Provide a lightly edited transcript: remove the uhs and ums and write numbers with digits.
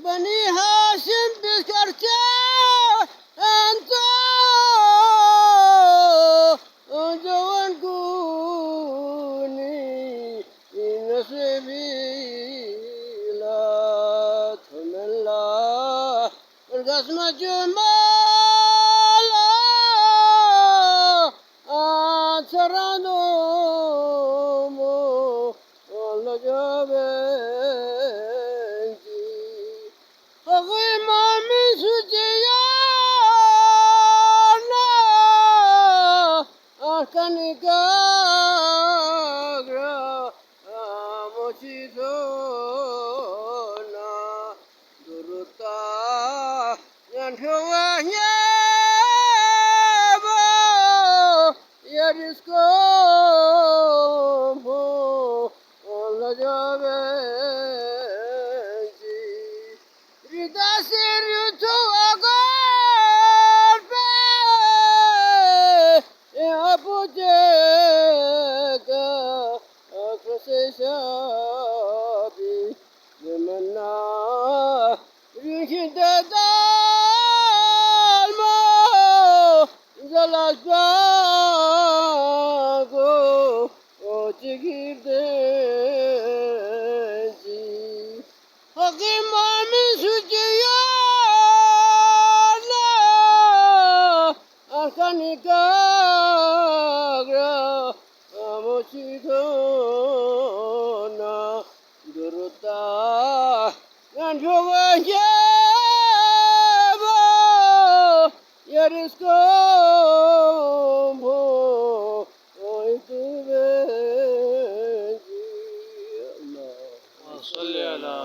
بني هاشم بذكرته أنت جوان كوني نصيبي لا تملا القسم جمالا أترانو والله جابنتي غيما من سجيانا أركني كاغرا موشيدونا دروتا ينحوانيا يرسكو والله جابنتي Ridasir yutu agorbe apujega akraseshabi yemana rishide dalmo zalasbago ochigirdenzi Hakimami sujiyana Arkanikagra Amochidona Duruta Yanjovanyeva Yariskombo Oitubenji Allah صل على